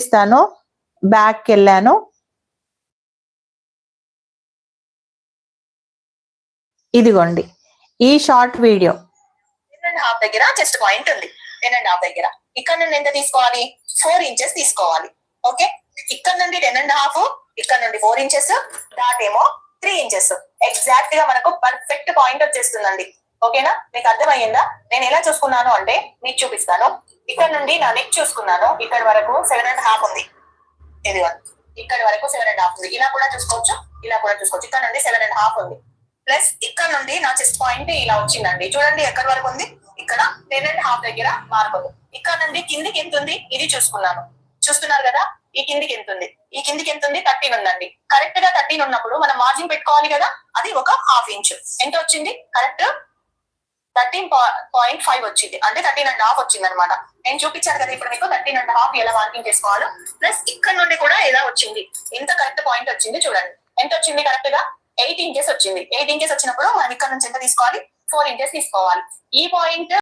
ఇస్తాను, బ్యాక్ వెళ్ళాను. ఇదిగోండి ఈ షార్ట్ వీడియో. 10.5 దగ్గర చెస్ట్ పాయింట్ ఉంది. 10.5 దగ్గర ఇక్కడ నుండి ఎంత తీసుకోవాలి? 4 ఇంచెస్ తీసుకోవాలి. ఓకే, ఇక్కడ నుండి 10.5, ఇక్కడ నుండి 4 ఇంచెస్, దాటేమో 3 ఇంచెస్. ఎగ్జాక్ట్ గా మనకు పర్ఫెక్ట్ పాయింట్ వచ్చేస్తుందండి. ఓకేనా, మీకు అర్థమయ్యిందా? నేను ఎలా చూసుకున్నాను అంటే మీకు చూపిస్తాను. ఇక్కడ నుండి నా నెక్ చూసుకున్నాను, ఇక్కడ వరకు 7.5 ఉంది. ఇది ఇక్కడ వరకు 7.5 ఉంది. ఇలా కూడా చూసుకోవచ్చు, ఇలా కూడా చూసుకోవచ్చు. ఇక్కడ నుండి 7.5 ఉంది. ప్లస్ ఇక్కడ నుండి నా చెస్ట్ పాయింట్ ఇలా వచ్చిందండి. చూడండి ఎక్కడి వరకు ఉంది, ఇక్కడ 10.5 దగ్గర మార్క్ ఉంది. ఇక్కడ నుండి కిందికి ఎంత ఉంది ఇది చూసుకున్నాను. చూస్తున్నారు కదా, ఈ కిందికి ఎంత ఉంది, ఈ కిందికి ఎంత ఉంది, 13 ఉందండి. కరెక్ట్ గా 13 ఉన్నప్పుడు మనం మార్జిన్ పెట్టుకోవాలి కదా, అది ఒక 1/2 ఇంచ్. ఎంత వచ్చింది? కరెక్ట్ 13.5 వచ్చింది, అంటే 13.5 వచ్చింది అనమాట. నేను చూపించాను కదా ఇప్పుడు మీకు 13.5 ఎలా మార్కింగ్ చేసుకోవాలో. ప్లస్ ఇక్కడ నుండి కూడా ఎలా వచ్చింది, ఎంత కరెక్ట్ పాయింట్ వచ్చింది చూడండి. ఎంత వచ్చింది? కరెక్ట్ గా 8 ఇంచెస్ వచ్చింది. 8 ఇంచెస్ వచ్చినప్పుడు మనం ఇక్కడ నుంచి ఎంత తీసుకోవాలి? 4 ఇంచెస్ తీసుకోవాలి. ఈ పాయింట్